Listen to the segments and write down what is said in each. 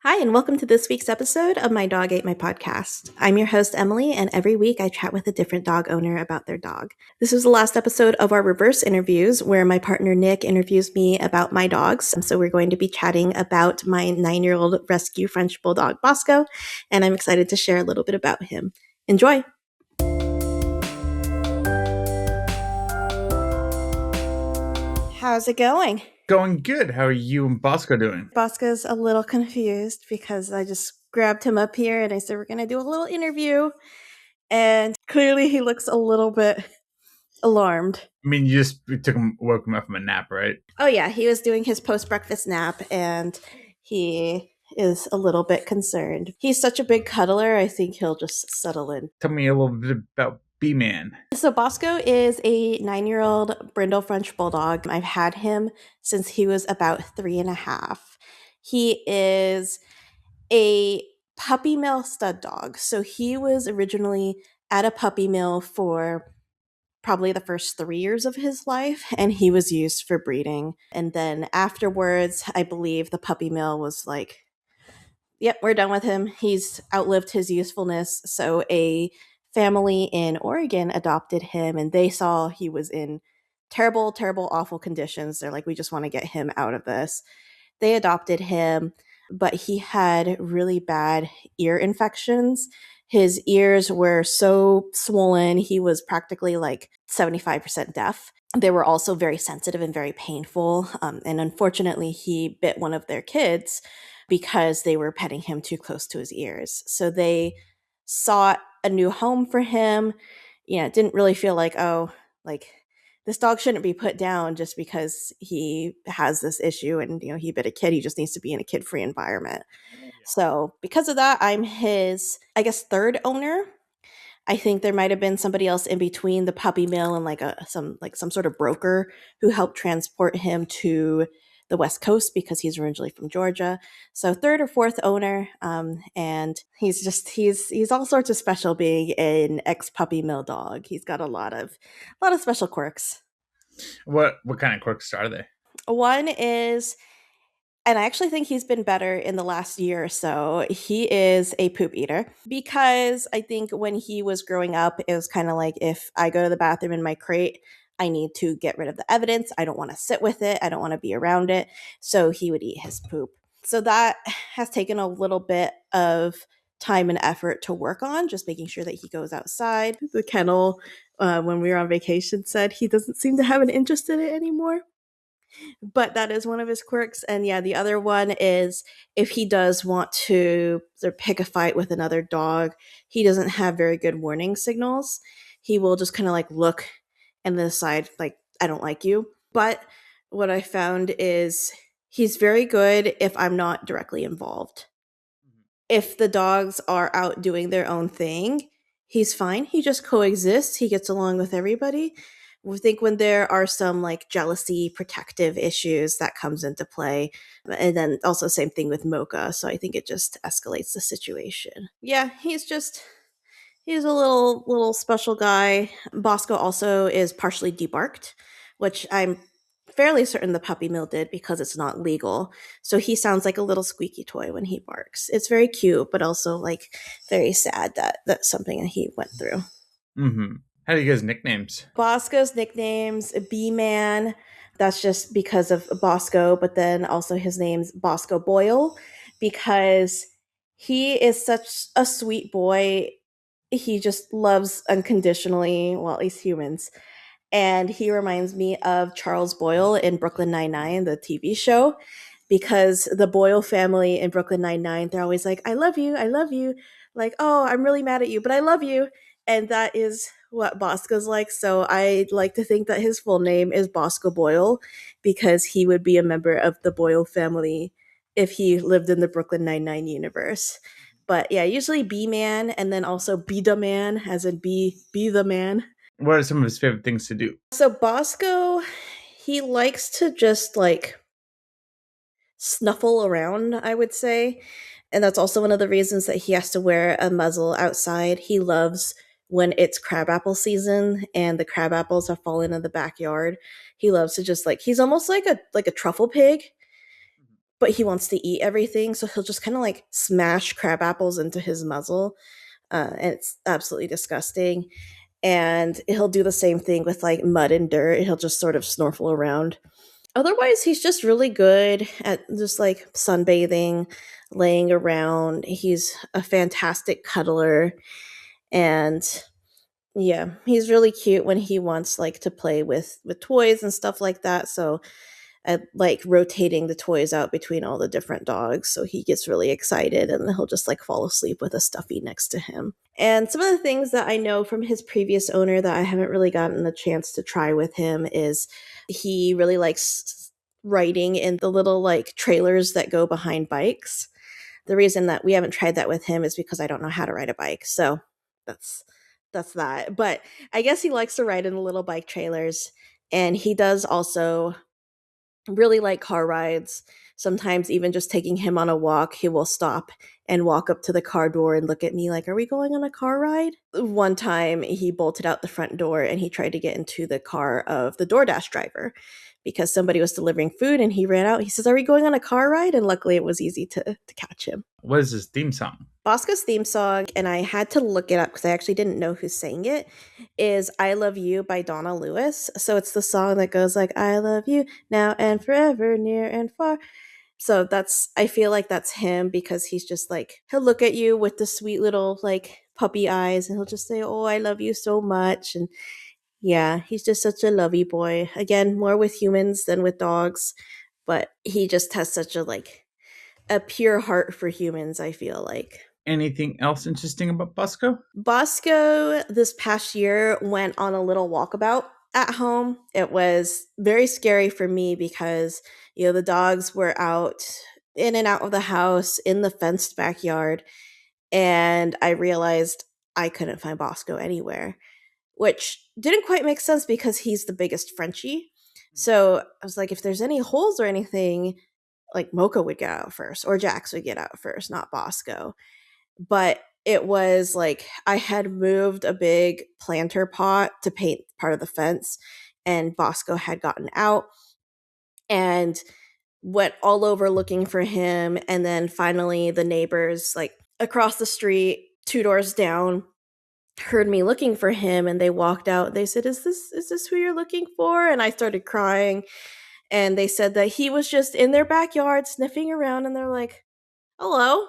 Hi, and welcome to this week's episode of My Dog Ate My Podcast. I'm your host, Emily, and every week I chat with a different dog owner about their dog. This was the last episode of our reverse interviews where my partner Nick interviews me about my dogs. So we're going to be chatting about my 9-year-old rescue French Bulldog, Bosco, and I'm excited to share a little bit about him. Enjoy! How's it going? Going good. How are you and Bosco doing? Bosco's a little confused because I just grabbed him up here and I said we're going to do a little interview. And clearly he looks a little bit alarmed. I mean, you just woke him up from a nap, right? Oh yeah, he was doing his post-breakfast nap and he is a little bit concerned. He's such a big cuddler, I think he'll just settle in. Tell me a little bit about B-Man. So Bosco is a 9-year-old brindle French Bulldog. I've had him since he was about 3.5. He is a puppy mill stud dog. So he was originally at a puppy mill for probably the first 3 years of his life, and he was used for breeding. And then afterwards, I believe the puppy mill was like, yep, we're done with him. He's outlived his usefulness. So a family in Oregon adopted him, and they saw he was in terrible, terrible, awful conditions. They're like, we just want to get him out of this. They adopted him, but he had really bad ear infections. His ears were so swollen, he was practically like 75% deaf. They were also very sensitive and very painful. And unfortunately, he bit one of their kids because they were petting him too close to his ears. So they sought a new home for him. It didn't really feel like, oh, like this dog shouldn't be put down just because he has this issue and he bit a kid. He just needs to be in a kid-free environment. So because of that, I'm his, I guess, third owner. I think there might have been somebody else in between the puppy mill and some sort of broker who helped transport him to the West Coast because he's originally from Georgia. So third or fourth owner, and he's all sorts of special being an ex puppy mill dog. He's got a lot of special quirks. What kind of quirks are they? One is, and I actually think he's been better in the last year or so. He is a poop eater because I think when he was growing up, it was kind of like if I go to the bathroom in my crate, I need to get rid of the evidence. I don't want to sit with it. I don't want to be around it. So he would eat his poop. So that has taken a little bit of time and effort to work on, just making sure that he goes outside. The kennel, when we were on vacation, said he doesn't seem to have an interest in it anymore. But that is one of his quirks. And yeah, the other one is if he does want to pick a fight with another dog, he doesn't have very good warning signals. He will just kind of like look and then decide, like, I don't like you. But what I found is he's very good if I'm not directly involved. If the dogs are out doing their own thing, he's fine. He just coexists. He gets along with everybody. I think when there are some like jealousy, protective issues that comes into play, and then also same thing with Mocha. So I think it just escalates the situation. Yeah, he's a little special guy. Bosco also is partially debarked, which I'm fairly certain the puppy mill did because it's not legal. So he sounds like a little squeaky toy when he barks. It's very cute, but also like very sad that that's something that he went through. Mm-hmm. How do you guys nicknames? Bosco's nickname's B-Man. That's just because of Bosco, but then also his name's Bosco Boyle because he is such a sweet boy. He just loves unconditionally, well, at least humans. And he reminds me of Charles Boyle in Brooklyn Nine-Nine, the TV show, because the Boyle family in Brooklyn Nine-Nine, they're always like, I love you, I love you. Like, oh, I'm really mad at you, but I love you. And that is what Bosco's like. So I like to think that his full name is Bosco Boyle because he would be a member of the Boyle family if he lived in the Brooklyn Nine-Nine universe. But yeah, usually B-Man and then also Be-Da-Man, as in be the man. What are some of his favorite things to do? So Bosco, he likes to just like snuffle around, I would say. And that's also one of the reasons that he has to wear a muzzle outside. He loves when it's crabapple season and the crabapples have fallen in the backyard. He loves to just like he's almost like a truffle pig. but he wants to eat everything, so he'll just kind of like smash crab apples into his muzzle, and it's absolutely disgusting. And he'll do the same thing with like mud and dirt. He'll just sort of snorkel around. Otherwise, he's just really good at just like sunbathing, laying around. He's a fantastic cuddler, and yeah, he's really cute when he wants like to play with toys and stuff like that. So I like rotating the toys out between all the different dogs, so he gets really excited and then he'll just like fall asleep with a stuffy next to him. And some of the things that I know from his previous owner that I haven't really gotten the chance to try with him is he really likes riding in the little like trailers that go behind bikes. The reason that we haven't tried that with him is because I don't know how to ride a bike. So that's that's that. But I guess he likes to ride in the little bike trailers, and he does also really like car rides. Sometimes even just taking him on a walk, he will stop and walk up to the car door and look at me like, "Are we going on a car ride?" One time he bolted out the front door and he tried to get into the car of the DoorDash driver because somebody was delivering food, and he ran out. He says, "Are we going on a car ride?" And luckily it was easy to catch him. What is his theme song? Bosco's theme song, and I had to look it up because I actually didn't know who sang it, is I Love You by Donna Lewis. So it's the song that goes like, "I love you now and forever, near and far." So that's, I feel like that's him because he's just like, he'll look at you with the sweet little like puppy eyes and he'll just say, "Oh, I love you so much." And yeah, he's just such a lovey boy. Again, more with humans than with dogs, but he just has such a like a pure heart for humans, I feel like. Anything else interesting about Bosco? Bosco this past year went on a little walkabout at home. It was very scary for me because, the dogs were out in and out of the house in the fenced backyard. And I realized I couldn't find Bosco anywhere, which didn't quite make sense because he's the biggest Frenchie. So I was like, if there's any holes or anything, like Mocha would get out first or Jax would get out first, not Bosco. But it was like I had moved a big planter pot to paint part of the fence, and Bosco had gotten out and went all over looking for him. And then finally, the neighbors, like across the street, two doors down, heard me looking for him, and they walked out. They said, "Is this who you're looking for?" And I started crying, and they said that he was just in their backyard sniffing around, and they're like, "Hello,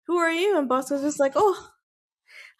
who are you?" And Bosco's just like, "Oh,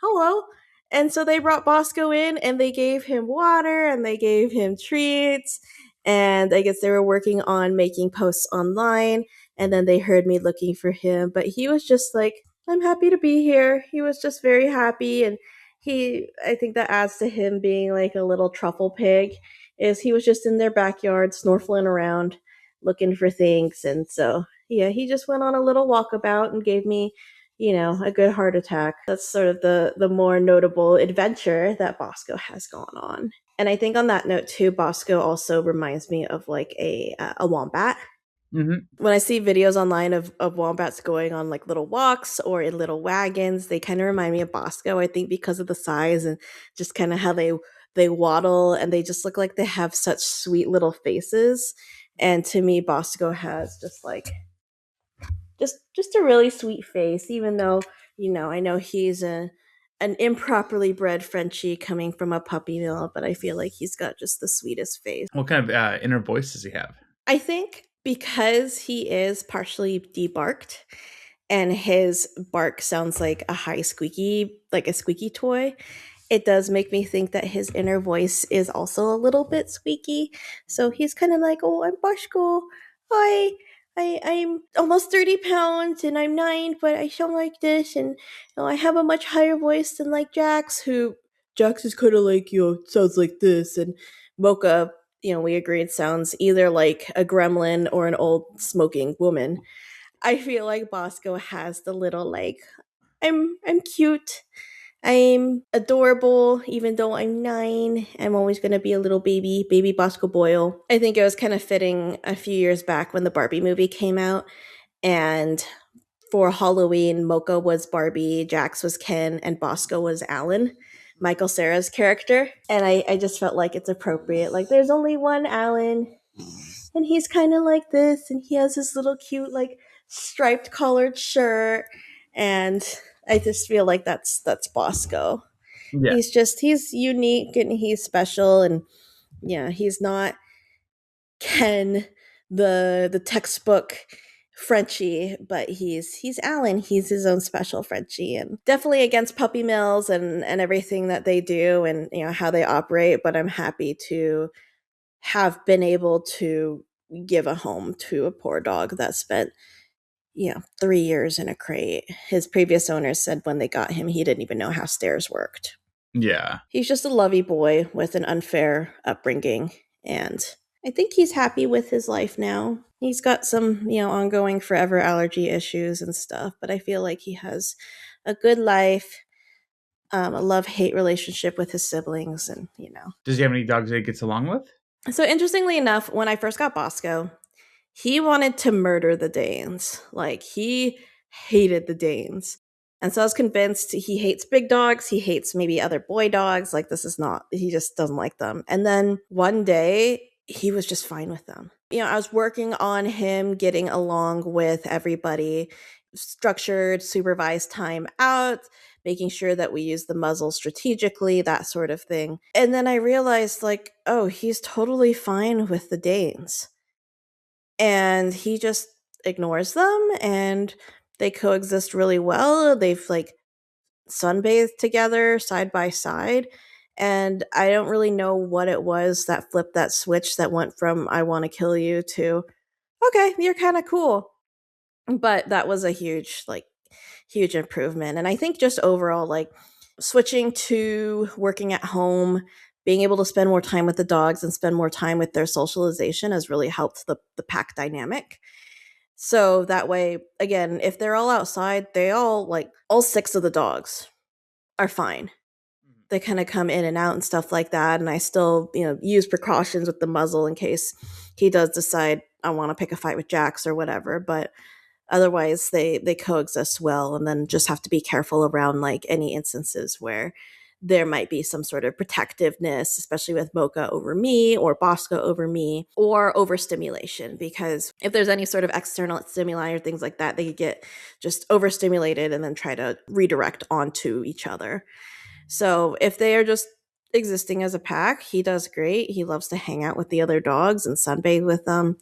hello." And so they brought Bosco in and they gave him water and they gave him treats. And I guess they were working on making posts online. And then they heard me looking for him. But he was just like, "I'm happy to be here." He was just very happy. And I think that adds to him being like a little truffle pig, is he was just in their backyard snorkeling around looking for things. And so, yeah, he just went on a little walkabout and gave me, a good heart attack. That's sort of the more notable adventure that Bosco has gone on. And I think on that note too, Bosco also reminds me of like a wombat. Mm-hmm. When I see videos online of wombats going on like little walks or in little wagons, they kind of remind me of Bosco. I think because of the size and just kind of how they waddle, and they just look like they have such sweet little faces. And to me, Bosco has just like just a really sweet face, even though, I know he's an improperly bred Frenchie coming from a puppy mill, but I feel like he's got just the sweetest face. What kind of inner voice does he have? I think because he is partially debarked and his bark sounds like a high squeaky, like a squeaky toy, it does make me think that his inner voice is also a little bit squeaky. So he's kind of like, "Oh, I'm Bosco. Hi. I'm almost 30 pounds and I'm 9, but I sound like this. And I have a much higher voice than like Jax, who Jax is kind of like, sounds like this. And Mocha, we agreed, sounds either like a gremlin or an old smoking woman. I feel like Bosco has the little like, I'm cute. I'm adorable, even though I'm 9. I'm always going to be a little baby Bosco Boyle. I think it was kind of fitting a few years back when the Barbie movie came out. And for Halloween, Mocha was Barbie, Jax was Ken, and Bosco was Alan, Michael Cera's character. And I just felt like it's appropriate. Like, there's only one Alan. and he's kind of like this, and he has this little cute like striped collared shirt, and I just feel like that's Bosco. Yeah. He's unique and he's special, and yeah, he's not Ken, the textbook Frenchie, but he's Allan. He's his own special Frenchie, and definitely against puppy mills and everything that they do, and how they operate. But I'm happy to have been able to give a home to a poor dog that spent 3 years in a crate. His previous owners said when they got him, he didn't even know how stairs worked. Yeah. He's just a lovey boy with an unfair upbringing, and I think he's happy with his life now. He's got some, ongoing forever allergy issues and stuff, but I feel like he has a good life, a love-hate relationship with his siblings, and. Does he have any dogs that he gets along with? So interestingly enough, when I first got Bosco, he wanted to murder the Danes. Like, he hated the Danes. And so I was convinced he hates big dogs. He hates maybe other boy dogs. Like, this is not, he just doesn't like them. And then one day, he was just fine with them. I was working on him getting along with everybody, structured, supervised time out, making sure that we use the muzzle strategically, that sort of thing. And then I realized, like, oh, he's totally fine with the Danes, and he just ignores them, and they coexist really well. They've like sunbathed together side by side, and I don't really know what it was that flipped that switch that went from I want to kill you to okay, you're kind of cool. But that was a huge improvement, and I think just overall, like, switching to working at home, being able to spend more time with the dogs and spend more time with their socialization has really helped the pack dynamic. So that way, again, if they're all outside, they all six of the dogs are fine. They kind of come in and out and stuff like that. And I still, use precautions with the muzzle in case he does decide I want to pick a fight with Jax or whatever. But otherwise, they coexist well, and then just have to be careful around like any instances where there might be some sort of protectiveness, especially with Mocha over me or Bosco over me, or overstimulation. Because if there's any sort of external stimuli or things like that, they could get just overstimulated and then try to redirect onto each other. So if they are just existing as a pack, he does great. He loves to hang out with the other dogs and sunbathe with them.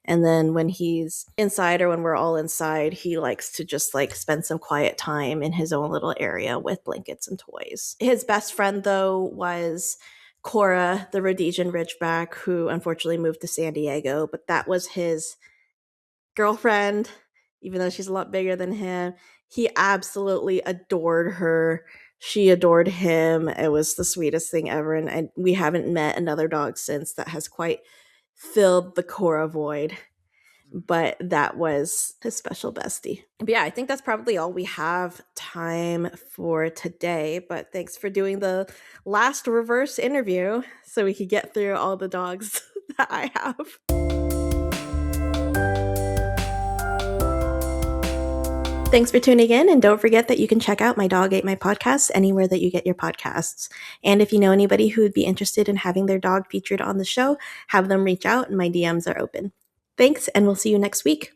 And then when he's inside or when we're all inside, he likes to just like spend some quiet time in his own little area with blankets and toys. His best friend, though, was Cora, the Rhodesian Ridgeback, who unfortunately moved to San Diego, but that was his girlfriend, even though she's a lot bigger than him. He absolutely adored her. She adored him. It was the sweetest thing ever. And we haven't met another dog since that has quite filled the Cora void. But that was his special bestie. But yeah, I think that's probably all we have time for today. But thanks for doing the last reverse interview so we could get through all the dogs that I have. Thanks for tuning in, and don't forget that you can check out My Dog Ate My Podcast anywhere that you get your podcasts. And if you know anybody who would be interested in having their dog featured on the show, have them reach out, and my DMs are open. Thanks, and we'll see you next week.